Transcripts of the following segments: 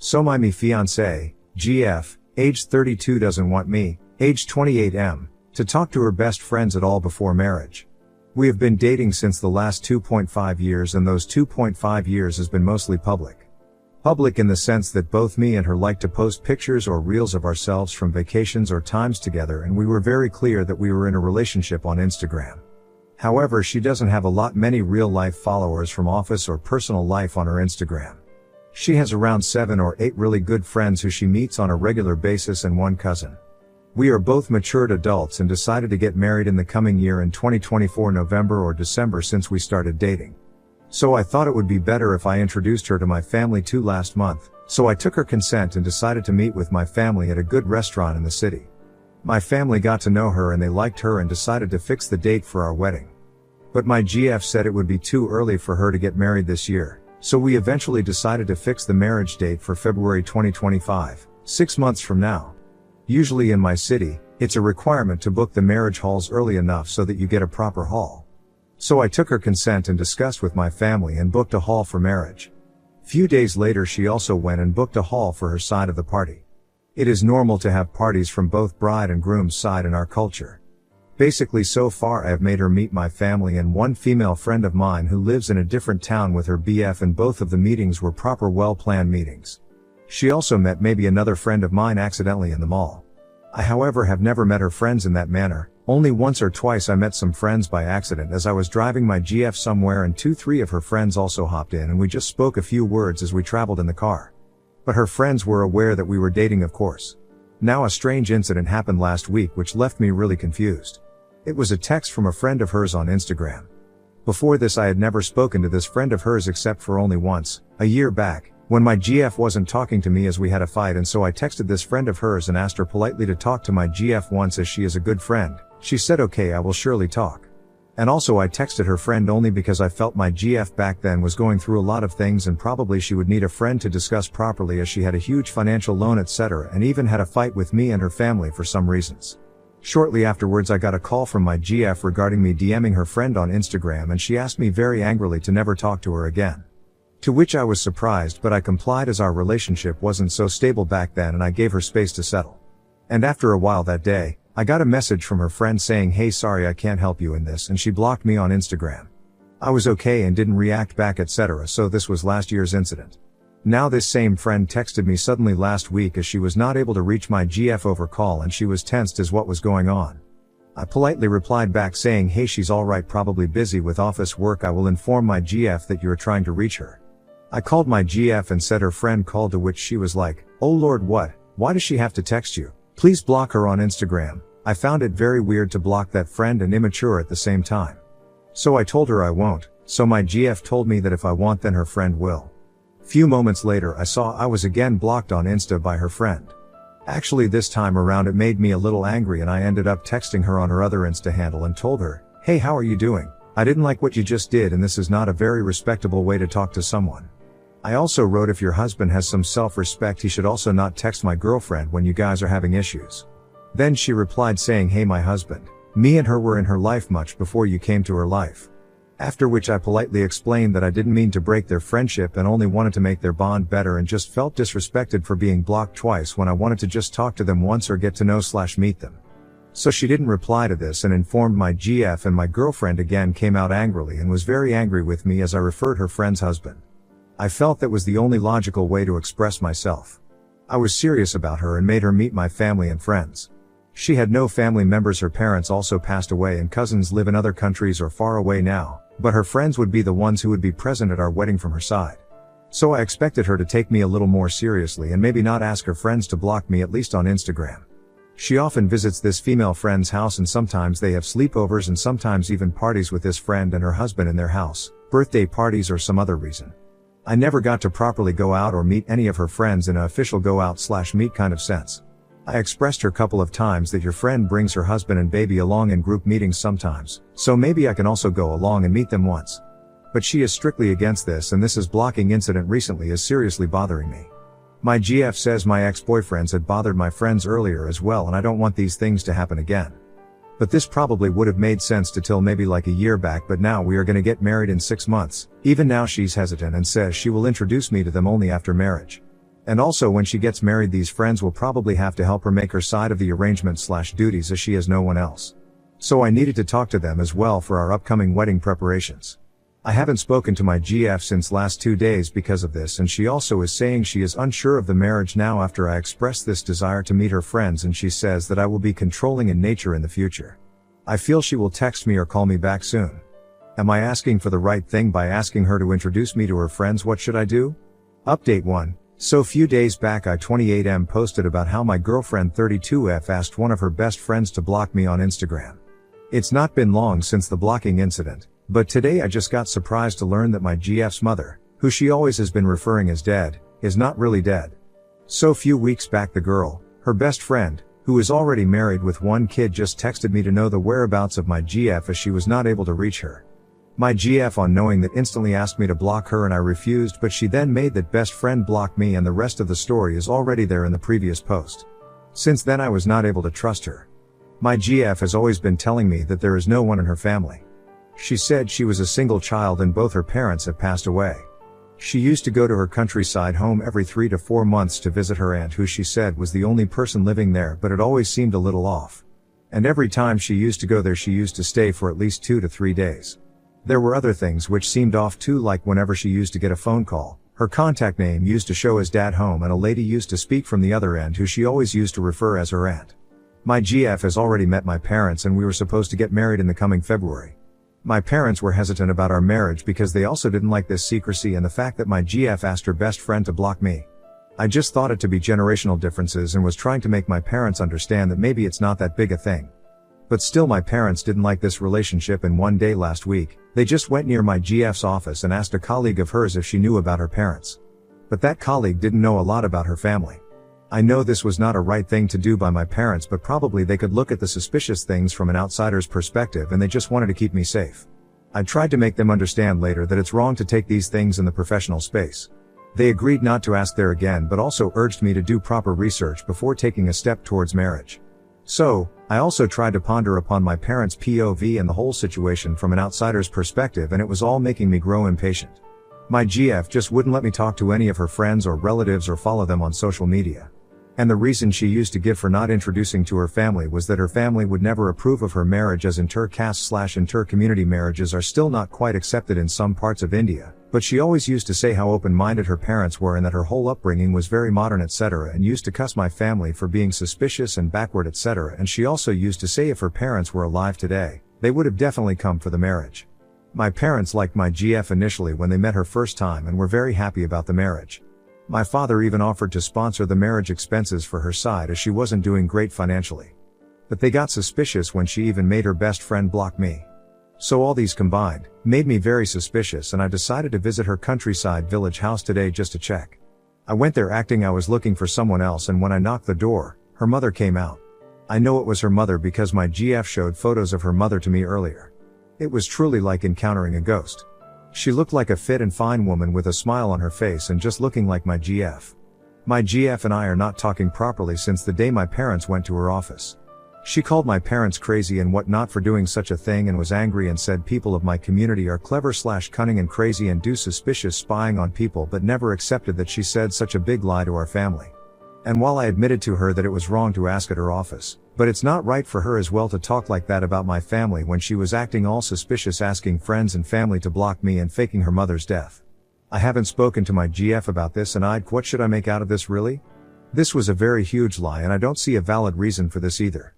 So my fiancée, GF, age 32 doesn't want me, age 28 to talk to her best friends at all before marriage. We have been dating since the last 2.5 years, and those 2.5 years has been mostly public. Public in the sense that both me and her like to post pictures or reels of ourselves from vacations or times together, and we were very clear that we were in a relationship on Instagram. However, she doesn't have many real-life followers from office or personal life on her Instagram. She has around 7 or 8 really good friends who she meets on a regular basis and one cousin. We are both matured adults and decided to get married in the coming year in 2024 November or December since we started dating. So I thought it would be better if I introduced her to my family too last month, so I took her consent and decided to meet with my family at a good restaurant in the city. My family got to know her and they liked her and decided to fix the date for our wedding. But my GF said it would be too early for her to get married this year, so we eventually decided to fix the marriage date for February 2025, 6 months from now. Usually in my city, it's a requirement to book the marriage halls early enough so that you get a proper hall. So I took her consent and discussed with my family and booked a hall for marriage. Few days later she also went and booked a hall for her side of the party. It is normal to have parties from both bride and groom's side in our culture. Basically, so far I have made her meet my family and one female friend of mine who lives in a different town with her BF, and both of the meetings were proper, well-planned meetings. She also met maybe another friend of mine accidentally in the mall. I, however, have never met her friends in that manner. Only once or twice I met some friends by accident as I was driving my GF somewhere, and 2-3 of her friends also hopped in and we just spoke a few words as we traveled in the car. But her friends were aware that we were dating, of course. Now a strange incident happened last week which left me really confused. It was a text from a friend of hers on Instagram. Before this I had never spoken to this friend of hers except for only once, a year back, when my GF wasn't talking to me as we had a fight, and so I texted this friend of hers and asked her politely to talk to my GF once as she is a good friend. She said okay, I will surely talk. And also I texted her friend only because I felt my GF back then was going through a lot of things and probably she would need a friend to discuss properly as she had a huge financial loan, etc., and even had a fight with me and her family for some reasons. Shortly afterwards I got a call from my GF regarding me DMing her friend on Instagram, and she asked me very angrily to never talk to her again. To which I was surprised, but I complied as our relationship wasn't so stable back then and I gave her space to settle. And after a while that day, I got a message from her friend saying, "Hey, sorry I can't help you in this," and she blocked me on Instagram. I was okay and didn't react back, etc., so this was last year's incident. Now this same friend texted me suddenly last week as she was not able to reach my GF over call and she was tensed as what was going on. I politely replied back saying, "Hey, she's alright, probably busy with office work, I will inform my GF that you are trying to reach her." I called my GF and said her friend called, to which she was like, "Oh Lord, what? Why does she have to text you? Please block her on Instagram." I found it very weird to block that friend and immature at the same time. So I told her I won't, so my GF told me that if I want then her friend will. Few moments later I saw I was again blocked on Insta by her friend. Actually this time around it made me a little angry and I ended up texting her on her other Insta handle and told her, "Hey, how are you doing? I didn't like what you just did and this is not a very respectable way to talk to someone." I also wrote, "If your husband has some self-respect he should also not text my girlfriend when you guys are having issues." Then she replied saying, "Hey, my husband, me and her were in her life much before you came to her life." After which I politely explained that I didn't mean to break their friendship and only wanted to make their bond better and just felt disrespected for being blocked twice when I wanted to just talk to them once or get to know/meet them. So she didn't reply to this and informed my GF, and my girlfriend again came out angrily and was very angry with me as I referred her friend's husband. I felt that was the only logical way to express myself. I was serious about her and made her meet my family and friends. She had no family members, her parents also passed away and cousins live in other countries or far away now, but her friends would be the ones who would be present at our wedding from her side. So I expected her to take me a little more seriously and maybe not ask her friends to block me, at least on Instagram. She often visits this female friend's house and sometimes they have sleepovers and sometimes even parties with this friend and her husband in their house, birthday parties or some other reason. I never got to properly go out or meet any of her friends in an official go out/meet kind of sense. I expressed her couple of times that your friend brings her husband and baby along in group meetings sometimes, so maybe I can also go along and meet them once. But she is strictly against this, and this blocking incident recently is seriously bothering me. My GF says my ex-boyfriends had bothered my friends earlier as well, and I don't want these things to happen again. But this probably would have made sense to till maybe like a year back, but now we are gonna get married in 6 months. Even now she's hesitant and says she will introduce me to them only after marriage. And also when she gets married, these friends will probably have to help her make her side of the arrangement/duties as she has no one else. So I needed to talk to them as well for our upcoming wedding preparations. I haven't spoken to my GF since last 2 days because of this, and she also is saying she is unsure of the marriage now after I expressed this desire to meet her friends, and she says that I will be controlling in nature in the future. I feel she will text me or call me back soon. Am I asking for the right thing by asking her to introduce me to her friends? What should I do? Update 1. So few days back I 28M posted about how my girlfriend 32F asked one of her best friends to block me on Instagram. It's not been long since the blocking incident, but today I just got surprised to learn that my GF's mother, who she always has been referring as dead, is not really dead. So few weeks back the girl, her best friend, who is already married with 1 kid, just texted me to know the whereabouts of my GF as she was not able to reach her. My GF, on knowing that, instantly asked me to block her and I refused, but she then made that best friend block me, and the rest of the story is already there in the previous post. Since then I was not able to trust her. My GF has always been telling me that there is no one in her family. She said she was a single child and both her parents have passed away. She used to go to her countryside home every 3 to 4 months to visit her aunt, who she said was the only person living there, but it always seemed a little off. And every time she used to go there she used to stay for at least 2 to 3 days. There were other things which seemed off too, like whenever she used to get a phone call, her contact name used to show as Dad Home, and a lady used to speak from the other end who she always used to refer as her aunt. My GF has already met my parents and we were supposed to get married in the coming February. My parents were hesitant about our marriage because they also didn't like this secrecy and the fact that my GF asked her best friend to block me. I just thought it to be generational differences and was trying to make my parents understand that maybe it's not that big a thing. But still my parents didn't like this relationship, and one day last week, they just went near my GF's office and asked a colleague of hers if she knew about her parents. But that colleague didn't know a lot about her family. I know this was not a right thing to do by my parents, but probably they could look at the suspicious things from an outsider's perspective and they just wanted to keep me safe. I tried to make them understand later that it's wrong to take these things in the professional space. They agreed not to ask there again, but also urged me to do proper research before taking a step towards marriage. So, I also tried to ponder upon my parents' POV and the whole situation from an outsider's perspective, and it was all making me grow impatient. My GF just wouldn't let me talk to any of her friends or relatives or follow them on social media. And the reason she used to give for not introducing to her family was that her family would never approve of her marriage, as inter-caste/inter-community marriages are still not quite accepted in some parts of India. But she always used to say how open-minded her parents were and that her whole upbringing was very modern, etc., and used to cuss my family for being suspicious and backward, etc. And she also used to say if her parents were alive today, they would have definitely come for the marriage. My parents liked my GF initially when they met her first time and were very happy about the marriage. My father even offered to sponsor the marriage expenses for her side as she wasn't doing great financially. But they got suspicious when she even made her best friend block me. So all these combined made me very suspicious, and I decided to visit her countryside village house today just to check. I went there acting I was looking for someone else, and when I knocked the door, her mother came out. I know it was her mother because my GF showed photos of her mother to me earlier. It was truly like encountering a ghost. She looked like a fit and fine woman with a smile on her face and just looking like my GF. My GF and I are not talking properly since the day my parents went to her office. She called my parents crazy and whatnot for doing such a thing, and was angry and said people of my community are clever/cunning and crazy and do suspicious spying on people, but never accepted that she said such a big lie to our family. And while I admitted to her that it was wrong to ask at her office, but it's not right for her as well to talk like that about my family when she was acting all suspicious, asking friends and family to block me and faking her mother's death. I haven't spoken to my GF about this, and what should I make out of this really? This was a very huge lie, and I don't see a valid reason for this either.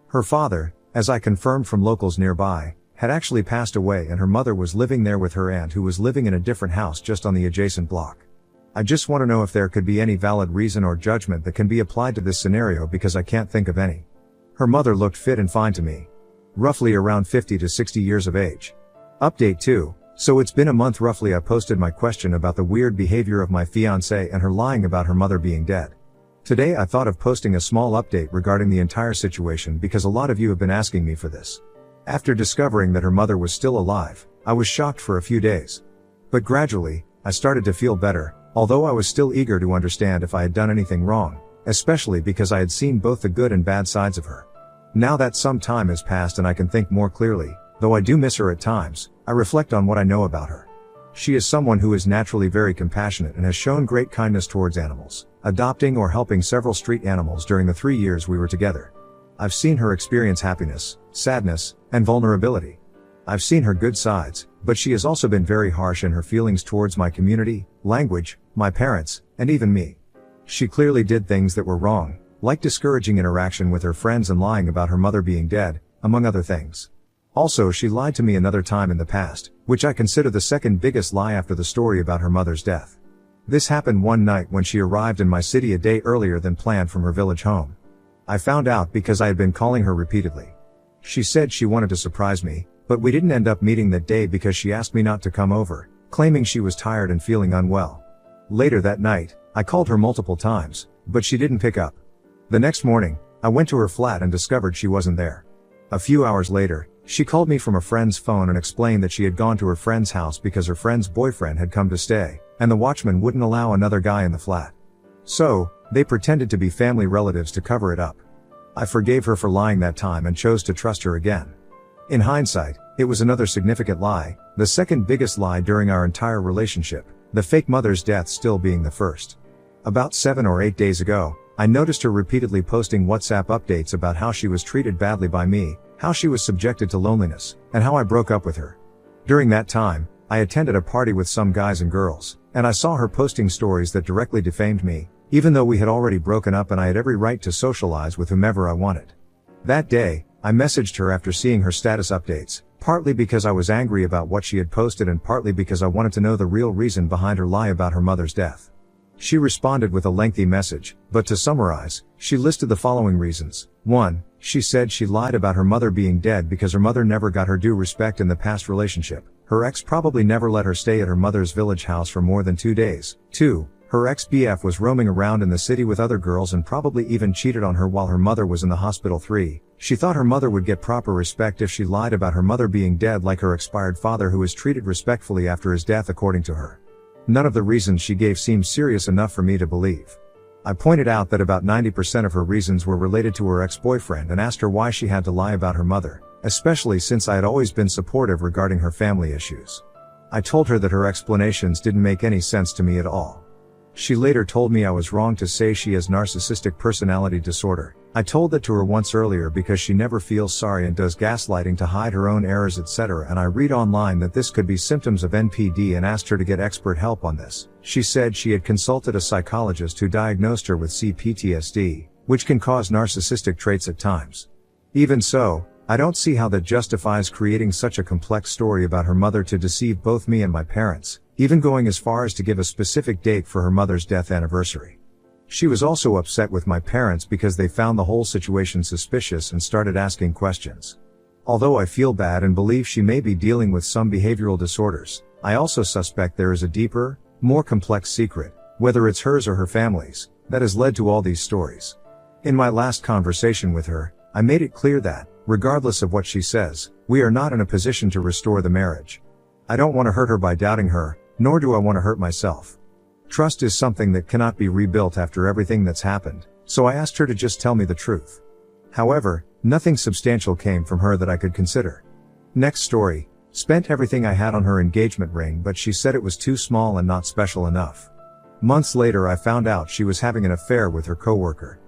Her father, as I confirmed from locals nearby, had actually passed away, and her mother was living there with her aunt, who was living in a different house just on the adjacent block. I just want to know if there could be any valid reason or judgment that can be applied to this scenario, because I can't think of any. Her mother looked fit and fine to me. Roughly around 50 to 60 years of age. Update 2. So it's been a month roughly I posted my question about the weird behavior of my fiancée and her lying about her mother being dead. Today I thought of posting a small update regarding the entire situation because a lot of you have been asking me for this. After discovering that her mother was still alive, I was shocked for a few days. But gradually, I started to feel better, although I was still eager to understand if I had done anything wrong, especially because I had seen both the good and bad sides of her. Now that some time has passed and I can think more clearly, though I do miss her at times, I reflect on what I know about her. She is someone who is naturally very compassionate and has shown great kindness towards animals, adopting or helping several street animals during the 3 years we were together. I've seen her experience happiness, sadness, and vulnerability. I've seen her good sides, but she has also been very harsh in her feelings towards my community, language, my parents, and even me. She clearly did things that were wrong, like discouraging interaction with her friends and lying about her mother being dead, among other things. Also, she lied to me another time in the past, which I consider the second biggest lie after the story about her mother's death. This happened one night when she arrived in my city a day earlier than planned from her village home. I found out because I had been calling her repeatedly. She said she wanted to surprise me, but we didn't end up meeting that day because she asked me not to come over, claiming she was tired and feeling unwell. Later that night, I called her multiple times, but she didn't pick up. The next morning, I went to her flat and discovered she wasn't there. A few hours later, she called me from a friend's phone and explained that she had gone to her friend's house because her friend's boyfriend had come to stay, and the watchman wouldn't allow another guy in the flat. So, they pretended to be family relatives to cover it up. I forgave her for lying that time and chose to trust her again. In hindsight, it was another significant lie, the second biggest lie during our entire relationship, the fake mother's death still being the first. About 7 or 8 days ago, I noticed her repeatedly posting WhatsApp updates about how she was treated badly by me, how she was subjected to loneliness, and how I broke up with her. During that time, I attended a party with some guys and girls, and I saw her posting stories that directly defamed me, even though we had already broken up and I had every right to socialize with whomever I wanted. That day, I messaged her after seeing her status updates, partly because I was angry about what she had posted and partly because I wanted to know the real reason behind her lie about her mother's death. She responded with a lengthy message, but to summarize, she listed the following reasons. 1. She said she lied about her mother being dead because her mother never got her due respect in the past relationship. Her ex probably never let her stay at her mother's village house for more than 2 days. 2. Her ex-BF was roaming around in the city with other girls and probably even cheated on her while her mother was in the hospital. 3. She thought her mother would get proper respect if she lied about her mother being dead like her expired father, who was treated respectfully after his death according to her. None of the reasons she gave seemed serious enough for me to believe. I pointed out that about 90% of her reasons were related to her ex-boyfriend and asked her why she had to lie about her mother, especially since I had always been supportive regarding her family issues. I told her that her explanations didn't make any sense to me at all. She later told me I was wrong to say she has narcissistic personality disorder. I told that to her once earlier because she never feels sorry and does gaslighting to hide her own errors, etc. And I read online that this could be symptoms of NPD and asked her to get expert help on this. She said she had consulted a psychologist who diagnosed her with CPTSD, which can cause narcissistic traits at times. Even so, I don't see how that justifies creating such a complex story about her mother to deceive both me and my parents, even going as far as to give a specific date for her mother's death anniversary. She was also upset with my parents because they found the whole situation suspicious and started asking questions. Although I feel bad and believe she may be dealing with some behavioral disorders, I also suspect there is a deeper, more complex secret, whether it's hers or her family's, that has led to all these stories. In my last conversation with her, I made it clear that, regardless of what she says, we are not in a position to restore the marriage. I don't want to hurt her by doubting her, nor do I want to hurt myself. Trust is something that cannot be rebuilt after everything that's happened, so I asked her to just tell me the truth. However, nothing substantial came from her that I could consider. Next story. Spent everything I had on her engagement ring, but she said it was too small and not special enough. Months later I found out she was having an affair with her coworker.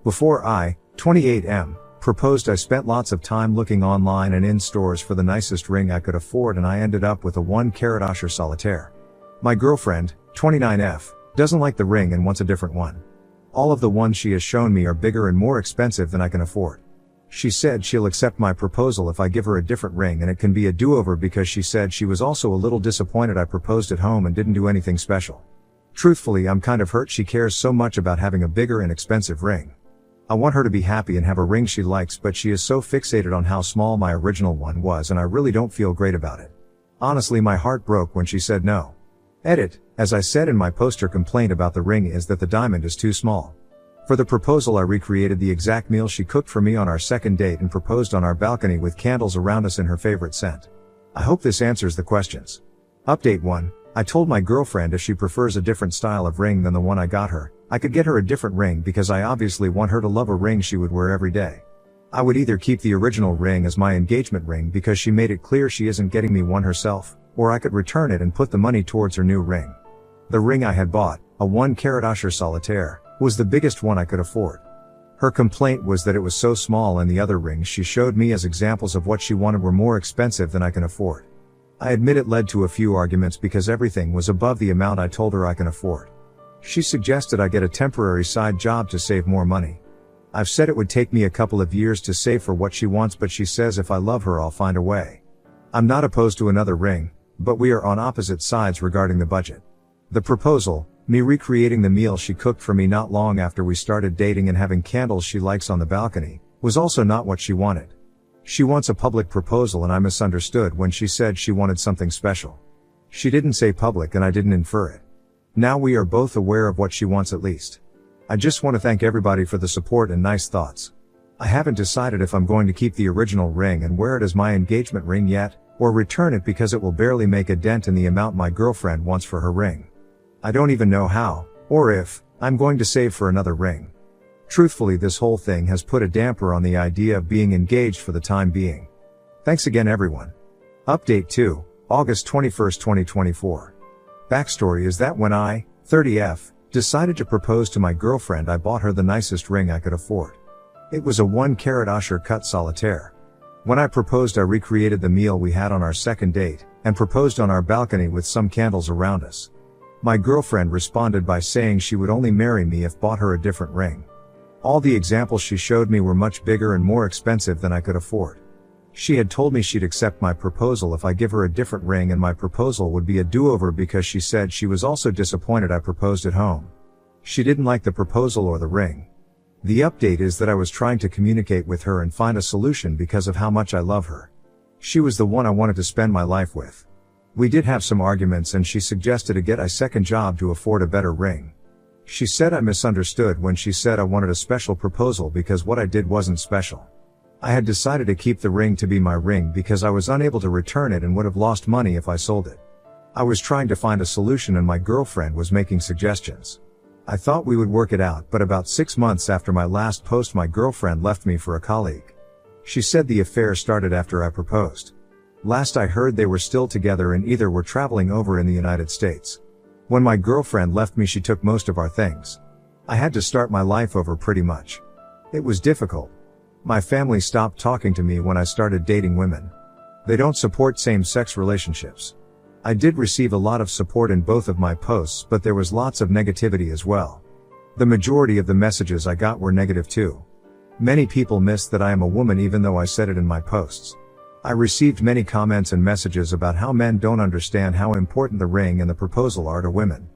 Before I, 28M, proposed, I spent lots of time looking online and in stores for the nicest ring I could afford, and I ended up with a 1-carat Osher solitaire. My girlfriend, 29F, doesn't like the ring and wants a different one. All of the ones she has shown me are bigger and more expensive than I can afford. She said she'll accept my proposal if I give her a different ring, and it can be a do-over because she said she was also a little disappointed I proposed at home and didn't do anything special. Truthfully, I'm kind of hurt she cares so much about having a bigger and expensive ring. I want her to be happy and have a ring she likes, but she is so fixated on how small my original one was, and I really don't feel great about it. Honestly, my heart broke when she said no. Edit. As I said in my post, her complaint about the ring is that the diamond is too small. For the proposal, I recreated the exact meal she cooked for me on our second date and proposed on our balcony with candles around us in her favorite scent. I hope this answers the questions. Update 1. I told my girlfriend if she prefers a different style of ring than the one I got her, I could get her a different ring because I obviously want her to love a ring she would wear every day. I would either keep the original ring as my engagement ring because she made it clear she isn't getting me one herself, or I could return it and put the money towards her new ring. The ring I had bought, a 1-carat Usher solitaire, was the biggest one I could afford. Her complaint was that it was so small and the other rings she showed me as examples of what she wanted were more expensive than I can afford. I admit it led to a few arguments because everything was above the amount I told her I can afford. She suggested I get a temporary side job to save more money. I've said it would take me a couple of years to save for what she wants, but she says if I love her I'll find a way. I'm not opposed to another ring, but we are on opposite sides regarding the budget. The proposal, me recreating the meal she cooked for me not long after we started dating and having candles she likes on the balcony, was also not what she wanted. She wants a public proposal and I misunderstood when she said she wanted something special. She didn't say public and I didn't infer it. Now we are both aware of what she wants at least. I just want to thank everybody for the support and nice thoughts. I haven't decided if I'm going to keep the original ring and wear it as my engagement ring yet, or return it because it will barely make a dent in the amount my girlfriend wants for her ring. I don't even know how, or if, I'm going to save for another ring. Truthfully, this whole thing has put a damper on the idea of being engaged for the time being. Thanks again everyone. Update 2, August 21, 2024. Backstory is that when I, 30F, decided to propose to my girlfriend, I bought her the nicest ring I could afford. It was a 1-carat Usher cut solitaire. When I proposed, I recreated the meal we had on our second date, and proposed on our balcony with some candles around us. My girlfriend responded by saying she would only marry me if bought her a different ring. All the examples she showed me were much bigger and more expensive than I could afford. She had told me she'd accept my proposal if I give her a different ring, and my proposal would be a do-over because she said she was also disappointed I proposed at home. She didn't like the proposal or the ring. The update is that I was trying to communicate with her and find a solution because of how much I love her. She was the one I wanted to spend my life with. We did have some arguments and she suggested I get a second job to afford a better ring. She said I misunderstood when she said I wanted a special proposal because what I did wasn't special. I had decided to keep the ring to be my ring because I was unable to return it and would have lost money if I sold it. I was trying to find a solution and my girlfriend was making suggestions. I thought we would work it out, but about 6 months after my last post my girlfriend left me for a colleague. She said the affair started after I proposed. Last I heard they were still together and either were traveling over in the United States. When my girlfriend left me she took most of our things. I had to start my life over pretty much. It was difficult. My family stopped talking to me when I started dating women. They don't support same-sex relationships. I did receive a lot of support in both of my posts, but there was lots of negativity as well. The majority of the messages I got were negative too. Many people missed that I am a woman even though I said it in my posts. I received many comments and messages about how men don't understand how important the ring and the proposal are to women.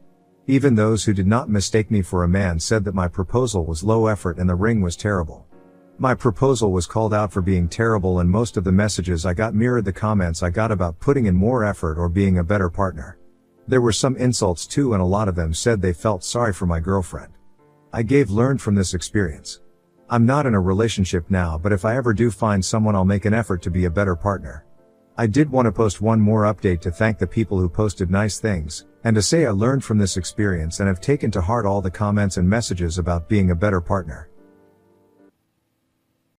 Even those who did not mistake me for a man said that my proposal was low effort and the ring was terrible. My proposal was called out for being terrible, and most of the messages I got mirrored the comments I got about putting in more effort or being a better partner. There were some insults too, and a lot of them said they felt sorry for my girlfriend. I learned from this experience. I'm not in a relationship now, but if I ever do find someone I'll make an effort to be a better partner. I did want to post one more update to thank the people who posted nice things, and to say I learned from this experience and have taken to heart all the comments and messages about being a better partner.